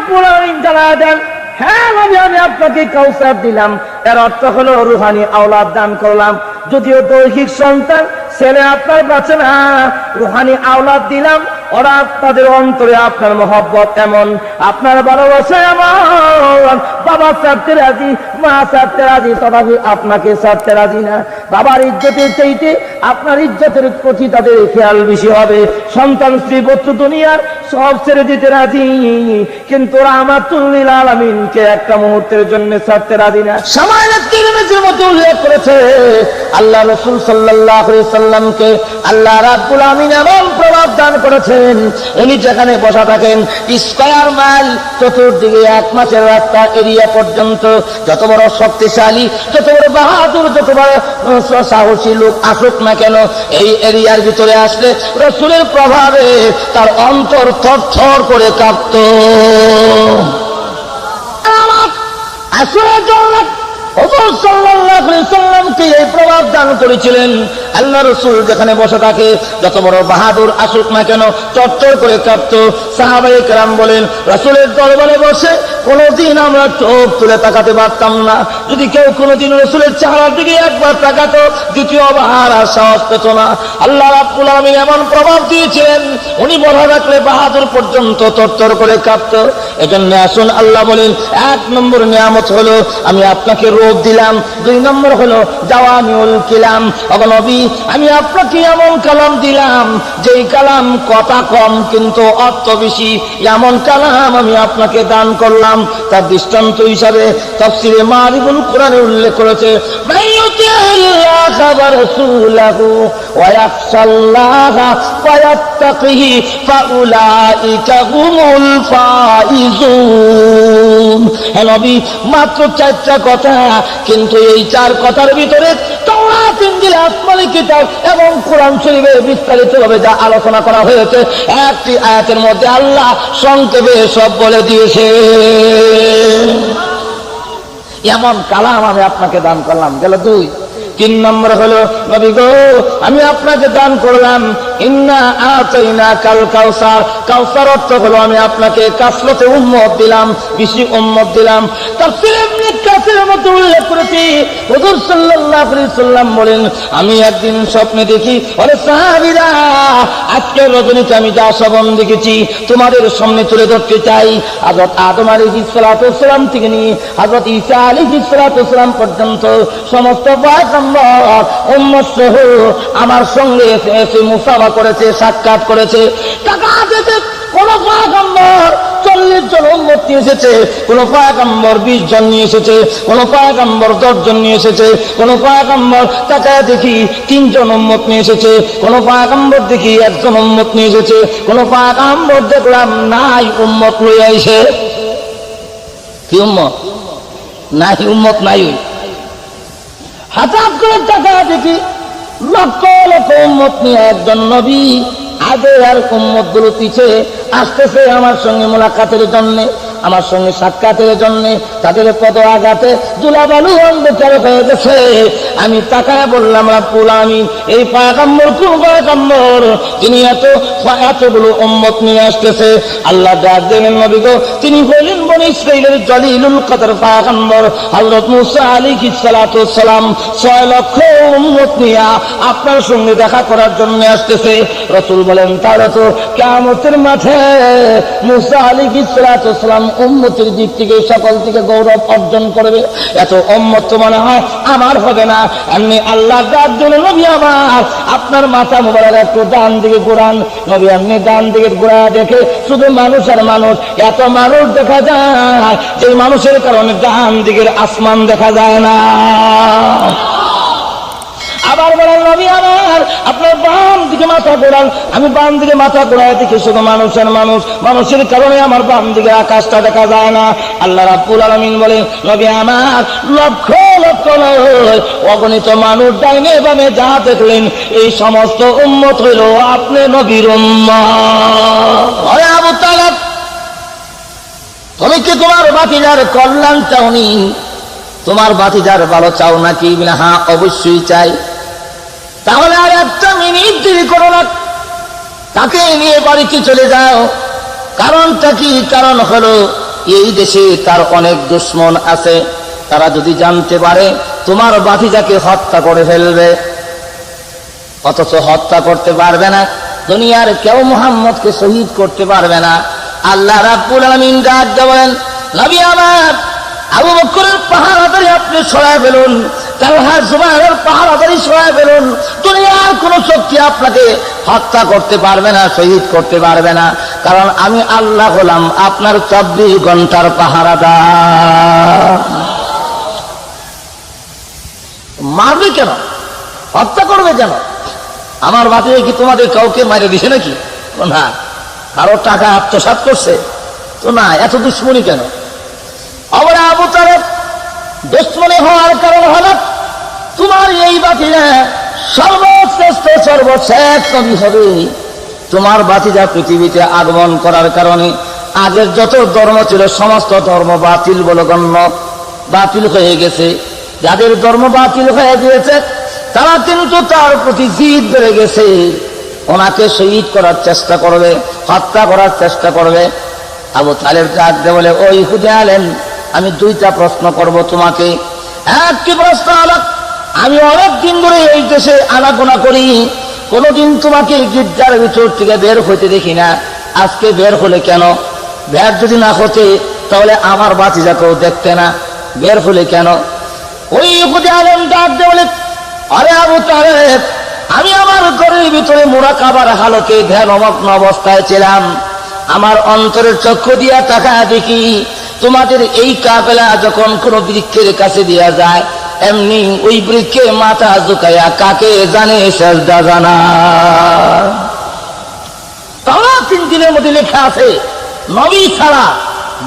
রাব্বুল আলামিন জানায়া দেন, হ্যাঁ নবী আমি আপনাকে কাউসার দিলাম, এর অর্থ হলো রুহানি আওলাদ দান করলাম। যদিও দৈহিক সন্তান ছেলে আপনার বাঁচে না, রুহানি আওলাদ দিলাম, ওরা তাদের অন্তরে আপনার মহব্বত এমন, আপনার ভালোবাসা এমন, বাবা ছাড়তে রাজি, মা ছাড়তে রাজি, তথাপি আপনাকে ছাড়তে রাজি না। বাবার ইজ্জতের চাইতে আপনার ইজ্জতের প্রতি তাদের খেয়াল বেশি হবে। সন্তান স্ত্রী পুত্র দুনিয়ার সব ছেড়ে দিতে রাজি, কিন্তু রাহমাতুল লিল আলামিনকে একটা মুহূর্তের জন্য ছাড়তে রাজি না। সামাইল তিরমিজির মধ্যে উল্লেখ করেছে আল্লাহ রাসূল সাল্লাল্লাহু আলাইহি সাল্লামকে আল্লাহ রাব্বুল আমিন এমন প্রভাব দান করেছেন, উনি যেখানে বসা থাকেন স্কয়ার মাইল চতুর্দিকে 1 মাসের রাস্তা এরিয়া পর্যন্ত যত বড় শক্তিশালী, যত বড় বাহাদুর, যত বড় সাহসী লোক আসুক না কেন, এই এরিয়ার ভিতরে আসলে রাসূলের প্রভাবে তার অন্তর থরথর করে কাঁপত। আসলে জন্নাত হুজুর সাল্লাল্লাহু আলাইহি সাল্লামকে এই প্রভাব দান করেছিলেন। আল্লাহ রাসূল যেখানে বসে থাকে যত বড় বাহাদুর আসুক না কেন চটচট করে কাঁপত। সাহাবায়ে কেরাম বলেন, রাসূলের দরবারে বসে কোনদিন আমরা চোখ তুলে তাকাতে পারতাম না। যদি কেউ কোনদিন রাসূলের চেহারার দিকে একবার তাকাতো, দ্বিতীয়বার আর সাহস পেত না। আল্লাহ রাব্বুল আলামিন এমন প্রভাব দিয়েছেন, উনি বসা রাখলে বাহাদুর পর্যন্ত তরতর করে কাঁপত। এজন্য আসুন আল্লাহ বলেন, 1 নম্বর নিয়ামত হলো আমি আপনাকে রূপ দিলাম, 2 নম্বর হলো জাওয়ামিউল কালাম। ও নবী আমি আপনাকে এমন কালাম দিলাম যেই কালাম কথা কম কিন্তু অর্থ বেশি, এমন কালাম আমি আপনাকে দান করলাম। তার দৃষ্টান্ত হিসাবে তাফসীরে মারিফুল কোরআনে উল্লেখ করেছে, মাইয়ুতিল্লাহা ওয়া রাসূলাহু ওয়া ইয়াখশাল্লাহা ওয়া ইয়াত্তাকিহি ফাউলাইকা হুমুল ফাইজুন। হে নবী মাত্র 4টা কথা, কিন্তু এই 4 কথার ভিতরে তাওরাত, ইনজিল, আসমানী কিতাব এবং কোরআন শরীফে বিস্তারিতভাবে যা আলোচনা করা হয়েছে, একটি আয়াতের মধ্যে আল্লাহ সংক্ষেপে সব বলে দিয়েছে। এমন কালাম আমি আপনাকে দান করলাম। গেল 2। 3 নম্বর হলো নবী গো আমি আপনাকে দান করলাম ইন্না আতাইনাকাল কাউসার। কাউসার অর্থ হলো আমি আপনাকে কাসরতে উম্মত দিলাম, বেশি উম্মত দিলাম। তাফসীরে ইবনে কাসিরের মধ্যে উল্লেখ করেছি হুজুর সাল্লাল্লাহু আলাইহি সাল্লাম বলেন, আমি একদিন স্বপ্নে দেখি, ওরে সাহাবীরা আজকে রজনীতে আমি যা স্বপ্ন দেখেছি তোমাদের সামনে তুলে ধরতে চাই। হযরত আদম আলাইহিস সালাতু ওয়াস সালাম থেকে নিয়ে হযরত ঈসা আলাইহিস সালাতু ওয়াস সালাম পর্যন্ত সমস্ত পয়গম্বর উম্মত সহ আমার সঙ্গে এসে মুসাফা করেছে, সাক্ষাৎ করেছে। টাকা দিতে কোন পয়গম্বর 40 জন উম্মত নিয়ে এসেছে, কোন পয়গম্বর 20 জন নিয়ে এসেছে, কোন পয়গম্বর 10 জন নিয়ে এসেছে, কোন পয়গম্বর তাকায় দেখি 3 জন উম্মত নিয়ে এসেছে, কোন পয়গম্বর দেখি 1 জন উম্মত নিয়ে এসেছে, কোন পয়গম্বর দেখলাম নাই উম্মত লইয়া এসে। কি উম্মত নাই? উম্মত নাই। হঠাৎ করে তাকায় দেখি লক্ষ লক্ষ উম্মত নিয়ে একজন নবী আগে আর উম্মত গুলো পিছে আসতেছে আমার সঙ্গে মোলাকাতের জন্য, আমার সঙ্গে সাক্ষাতের জন্য। তাদের পদ আঘাতে দুলাবালু অন্ধকার হয়ে গেছে। আমি তাকায় বললাম, রাব্বুল আমিন এই পয়গম্বর কোন পয়গম্বর যিনি এতগুলো উম্মত নিয়ে আসতেছে? আল্লাহ ডাক দিলেন, নবী গো তিনি বলেন বনি ইসরাইলের জলিলুল কদর পয়গম্বর হযরত মূসা আলাইহিস সালাতু ওয়াস সালাম 6 লক্ষ উম্মত নিয়ে আপনার সঙ্গে দেখা করার জন্য আসতেছে। রাসূল বলেন, তাহলে তো কিয়ামতের মাঠে মূসা আলাইহিস সালাতু ওয়াস সালাম উম্মতের দিক থেকে সকল থেকে গৌরব অর্জন করবে। এত উম্মত তো মনে হয় আমার হবে না। এমনি আল্লাহ ডাক দিলেন, নবী আমার আপনার মাথা মোবারক একটু ডান দিকে ঘোরান। নবী এমনি ডান দিকে ঘোরা দেখে শুধু মানুষ আর মানুষ, এত মানুষ দেখা যায় যে মানুষের কারণে ডান দিকের আসমান দেখা যায় না। আবার বলেন, নবী আমার আপনার বাম দিকে মাথা ঘোরান। আমি বাম দিকে মাথা ঘোরায় দেখি শুধু মানুষ আর মানুষ, মানুষের কারণে আমার বাম দিকে আকাশটা দেখা যায় না। আল্লাহ রাব্বুল আলামিন বলেন, নবী আমার লক্ষ লক্ষ নয় অগণিত মানুষ ডাইনে বামে যা দেখলেন এই সমস্ত উম্মত হইল আপনি নবীর উম্মত। ওরে আবু তালেব তুমি কি তোমার ভাতিজার কল্যাণ চাওনি? তোমার ভাতিজার ভালো চাও নাকি? হ্যাঁ অবশ্যই চাই। তাহলে আর 1 মিনিট দেরি করো না, তাকে নিয়ে বাড়িতে চলে যাও। কারণটা কি? কারণ হলো এই দেশে তার অনেক দুশমন আছে, তারা যদি জানতে পারে তোমার ভাতিজাকে হত্যা করে ফেলবে, অথচ হত্যা করতে পারবে না। দুনিয়ার কেউ মুহাম্মদকে শহীদ করতে পারবে না। আল্লাহ রাব্বুল আলামিন ডাক দিয়ে বলেন, নবী আমার, আবু বকরের পাহারাদারি আপনি সরায় ফেলুন, তালহা জুবাইরের পাহারাদারি সরায় ফেলুন। দুনিয়ার কোন শক্তি আপনাকে হত্যা করতে পারবে না, শহীদ করতে পারবে না, কারণ আমি আল্লাহ হলাম আপনার 24 ঘন্টার পাহারাদার। মারবে কেন, হত্যা করবে কেন? আমার বাতিলে কি তোমাদের কাউকে মারে দিছে নাকি? না। কারো টাকা আত্মসাৎ করছে তো না, এত দুশ্মনী কেন? আবার আবু তালেব দুশ্মনী হওয়ার কারণ হলো তোমার এই বাতিলে সর্বশ্রেষ্ঠ সর্বশেষ নবী হবে। তোমার বাতিজা পৃথিবীতে আগমন করার কারণে আগের যত ধর্ম ছিল সমস্ত ধর্ম বাতিল বলে গণ্য, বাতিল হয়ে গেছে। যাদের ধর্ম বাতিল হয়ে গিয়েছে তারা কিন্তু তার প্রতি জিদ বেড়ে গেছে, ওনাকে শহীদ করার চেষ্টা করবে, হত্যা করার চেষ্টা করবে। আবু তালেব ডাক দিয়ে বলে, ও ইহুদি আলেম, আমি 2টা প্রশ্ন করব তোমাকে। একটি প্রশ্ন হলো, আমি অনেক দিন ধরে এই দেশে আনাগোনা করি, কোনদিন তোমাকে গির্জার ভিতর থেকে বের হইতে দেখি না, আজকে বের হলে কেন? বের যদি না হতে তাহলে আমার বাতিজাকেও দেখতে না, বের হলে কেন? ওই ইহুদি আলেম ডাক দিয়ে বলে, আরে আবু তালেব, আমি আমার ঘরের ভিতরে মুরাকাবার হালতে ধ্যানমগ্ন অবস্থায় ছিলাম, আমার অন্তরের চক্ষু দিয়া তাকায় দেখি তোমাদের এই কাফেলা যখন কোন বৃক্ষের কাছে দিয়া যায়, এমনি ওই বৃক্ষে মাথা ঝুঁকাইয়া কাকে জানে সেজদা জানায়। তাওরাত 3 মধ্যে লেখা আছে, নবী ছাড়া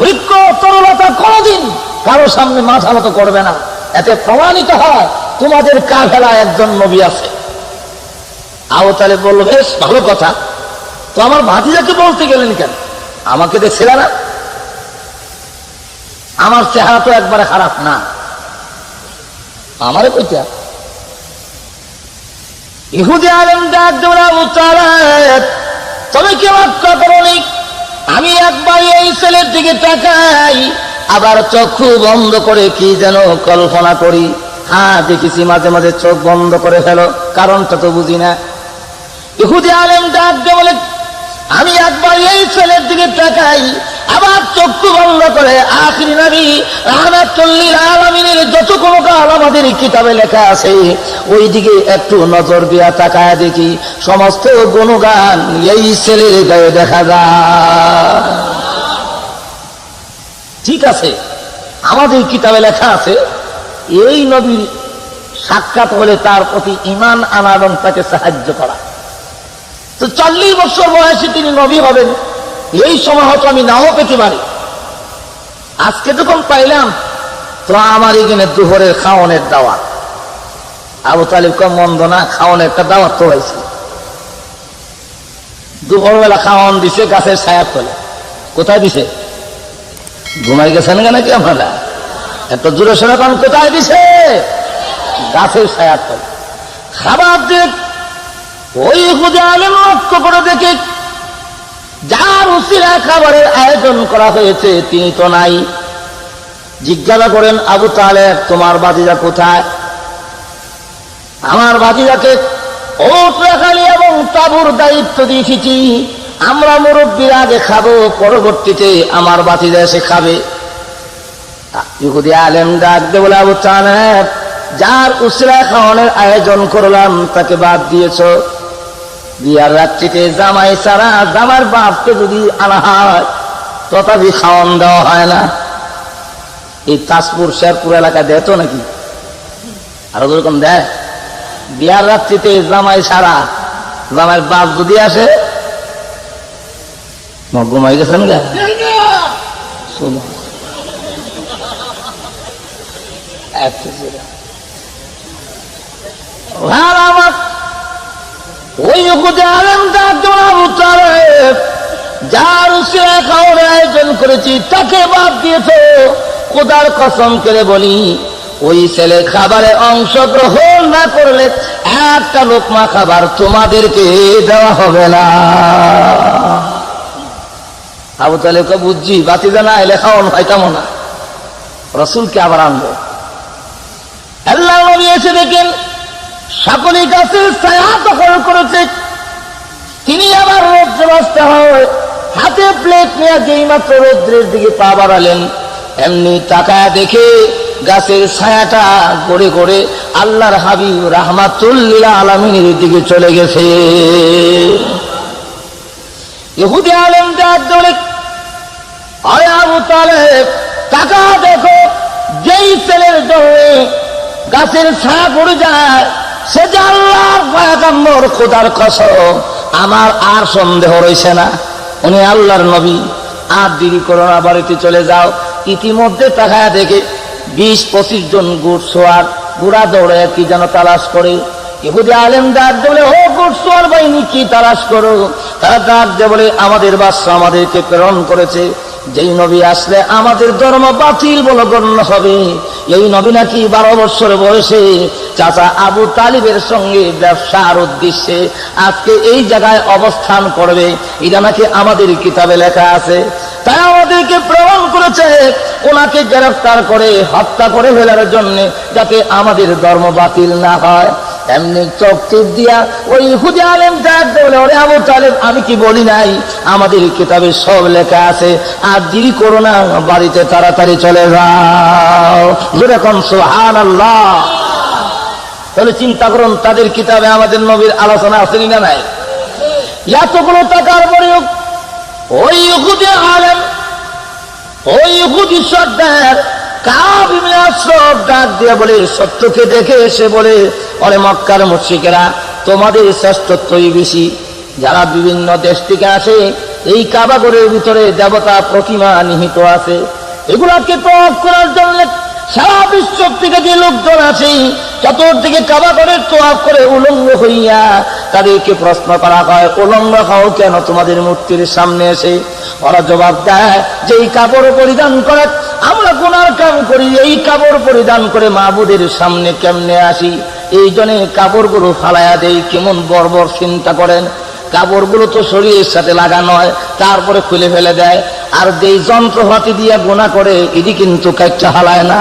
বৃক্ষ তরলতা কোনদিন কারো সামনে মাথা নত করবে না। এতে প্রমাণিত হয় তোমাদের কাফেলা একজন নবী আছে। আবু তালেব বলল, বেশ ভালো কথা, তো আমার ভাতিজাকে বলতে গেলেন কেন? আমাকে দেখছিল না? আমার চেহারা তো একবারে খারাপ না, আমারে কইতা। ইহুদি আলেম ডাক দেওয়া, আবু তালেব, তবে কি লক্ষ্য করনি আমি একবার এই ছেলের দিকে তাকাই, আবার চক্ষু বন্ধ করে কি যেন কল্পনা করি? হ্যাঁ, দেখেছি মাঝে মাঝে চোখ বন্ধ করে ফেলো, কারণটা তো বুঝি না। ইহুদি আলেম ডাক দিয়ে বলে, আমি একবার এই ছেলের দিকে তাকাই, আবার চক্ষু বন্ধ করে আখিরি নবী রাহমাতুল লিল আলামিনের যত কোনো কাল আমাদের কিতাবে লেখা আছে ওই দিকে একটু নজর দিয়া তাকায় দেখি সমস্ত গুণগান এই ছেলের গায়ে দেখা যায়। ঠিক আছে, আমাদের কিতাবে লেখা আছে এই নবীর সাক্ষাৎ হলে তার প্রতি ঈমান আনা এবং তাকে সাহায্য করা। তো 40 বছর বয়সে তিনি নবী হবেন, এই সময় হয়তো আমি নাও পেতে পারি। আজকে যখন পাইলাম তো আমার এখানে দুপুরের খাওয়ানোর দাওয়াত। আবু তালিব কম মন্দ না, খাওয়ানোর একটা দাওয়াত তো হয়েছে। দুপুরবেলা খাওয়ান দিছে গাছের ছায়ার তলে। কোথায় দিছে? ঘুমাই গেছেন কেন নাকি আপনারা? এত জোরে সোনা পান, কোথায় দিছে? গাছের ছায়ার তলে খাবার দিয়ে। ওই ইহুদি আলেম লক্ষ্য করে দেখে যার উসিলা খাবারের আয়োজন করা হয়েছে তিনি তো নাই। জিজ্ঞাসা করেন, আবু তালেব, তোমার ভাতিজা কোথায়? আমার ভাতিজাকে ওট রাখালি এবং তাবুর দায়িত্ব দিয়েছি, আমরা মুরব্বীরা আগে খাবো, পরবর্তীতে আমার ভাতিজা এসে খাবে। ইহুদি আলেম ডাক দিয়ে বলে, আবু তালেব, যার উসিলা খাওয়ানোর আয়োজন করলাম তাকে বাদ দিয়েছ। বিয়ার রাত্রিতে জামাই ছাড়া জামার বাপকে যদি আনা হয় তথাপি খাওয়ান দেওয়া হয় না। এই তাজপুর শেরপুর এলাকায় দেয় তো নাকি? আরো যেরকম দেয়। বিয়ার রাত্রিতে জামাই ছাড়া জামাইয়ের বাপ যদি আসে, ঘুমাই গেছেন গা শোনো আমার ওই যার উসিলায় খাওয়ার আয়োজন করেছি তাকে বাদ দিয়েছ। খোদার কসম করে বলি, ওই ছেলে খাবারে অংশগ্রহণ না করলে একটা লোকমা খাবার তোমাদেরকে দেওয়া হবে না। আবু তালেবকে বুঝছি বাতিজা না এলে খাওয়ানো হয় তেমন না, রসুলকে আবার আনবো। আল্লাহ নবী এসে দেখেন সকলে গাছের ছায়া দখল করেছে, তিনি আবার রৌদ্রে বসতে হয়, হাতে প্লেট নিয়ে যেই মাত্র রৌদ্রের দিকে পা বাড়ালেন এমনি তাকায় দেখে গাছের ছায়াটা গড়ে গড়ে আল্লাহর হাবিব রাহমাতুল লিল আলামিনের দিকে চলে গেছে। ইহুদি আলেম ডাক ধরে, আরে আবু তালেব টাকা দেখো, যেই ছেলের জন্য গাছের ছায়া পড়ে যায় সে যে আল্লাহর পয়গম্বর, খোদার কসম আমার আর সন্দেহ রয়েছে না উনি আল্লাহর নবী। আর দেরি করো না, বাড়িতে চলে যাও। ইতিমধ্যে তাকায় দেখে 20-25 জন ঘুড়সওয়ার ঘোড়া দৌড়ে কি যেন তালাশ করে। ইহুদি আলেম ডাক বলে, ও ঘুড়সওয়ার বাহিনী কি তালাশ করো? তারা ডাক দিয়ে বলে, আমাদের বাদশা আমাদেরকে প্রেরণ করেছে, যেই নবী আসলে আমাদের ধর্ম বাতিল বলে গণ্য হবে। এই নবী নাকি 12 বছর বয়সে চাচা আবু তালিবের সঙ্গে ব্যবসার উদ্দেশ্যে আজকে এই জায়গায় অবস্থান করবে, এটা নাকি আমাদের কিতাবে লেখা আছে। তাই আমাদেরকে প্রেরণ করেছে ওনাকে গ্রেফতার করে হত্যা করে ফেলার জন্য, যাতে আমাদের ধর্ম বাতিল না হয়। এমনি চোখ টিপ দিয়া ওই ইহুদি আলেম ডাক বলে, ওরে আবু তালেব আমি কি বলি নাই, আমাদের কিতাবে সব লেখা আছে, আর দেরি করো না, বাড়িতে তাড়াতাড়ি চলে যাও। যেরকম সুবহানাল্লাহ। তাহলে চিন্তা করুন তাদের কিতাবে আমাদের নবীর আলোচনা আছে না নাই? এতগুলো টাকার পরেও ওই ইহুদি আলেম, ওই ইহুদি সর্দার কাব ইবনে আশরাফ ডাক দিয়ে বলে, সত্যকে দেখে এসে বলে, ওরে মক্কার মুশরিকেরা তোমাদের শ্রেষ্ঠত্বই বেশি। যারা বিভিন্ন দেশ থেকে আসে এই কাবাগরের ভিতরে দেবতা প্রতিমা নিহিত আছে, এগুলাকে তওয়াফ করার জন্য সারা বিশ্ব থেকে যে লোকজন আসে চতুর্দিকে কাবাগরের তওয়াফ করে উলঙ্গ হইয়া তাদেরকে প্রশ্ন করা হয়, উলঙ্গ হও কেন তোমাদের মূর্তির সামনে এসে? ওরা জবাব দেয় যে এই কাপড় পরিধান করে আমরা গুনার কাম করি, এই কাপড় পরিধান করে মাবুদের সামনে কেমনে আসি? এই জন্য কাপড়গুলো ফালাইয়া দেই। কেমন বর্বর চিন্তা করেন, কাপড়গুলো তো শরীরের সাথে লাগানো হয়, তারপরে খুলে ফেলে দেয়। আর যেই যন্ত্রপাতি দিয়ে গুনাহ করে এটি কিন্তু কাইটা হালায় না।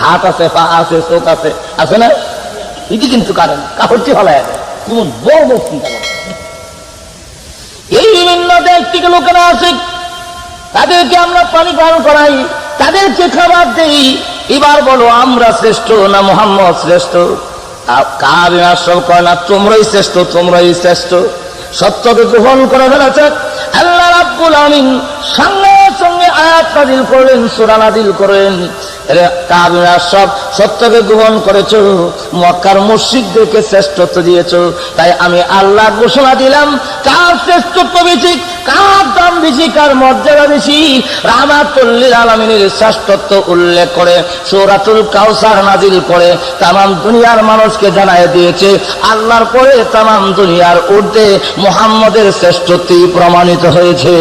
হাত আছে, পা আছে, চোখ আছে, আছে না? এটি কিন্তু কারেন কাপড়টি হালায় দেয়। কেমন বর্বর চিন্তা করে। এই বিভিন্ন দেশ থেকে লোকেরা আসে, তাদেরকে আমরা পানি পান করাই, তাদেরকে খাবার দেই। এবার বলো আমরা শ্রেষ্ঠ না মুহাম্মদ শ্রেষ্ঠ? কাব ইবনে আশরাফ কয় না, তোমরাই শ্রেষ্ঠ, তোমরাই শ্রেষ্ঠ। সত্যকে গ্রহণ করে ফেলেছে। আল্লাহ রাব্বুল আমিন সঙ্গে সঙ্গে আয়াত নাযিল করলেন, সূরা নাযিল করেন, কাব ইবনে আশরাফ সত্যকে গ্রহণ করেছো, মক্কার মুশরিকদেরকে শ্রেষ্ঠত্ব দিয়েছো, তাই আমি আল্লাহ ঘোষণা দিলাম কার শ্রেষ্ঠত্ব বেশি, কার দাম বেশি, কার মর্যাদা বেশি। রাহমাতুল লিল আলামিনের শ্রেষ্ঠত্ব উল্লেখ করে সূরাতুল কাউসার নাযিল করে তামাম দুনিয়ার মানুষকে জানায় দিয়েছে, আল্লাহর পরে তামাম দুনিয়ার ঊর্ধ্বে মুহাম্মদের শ্রেষ্ঠত্বই প্রমাণিত হয়েছে।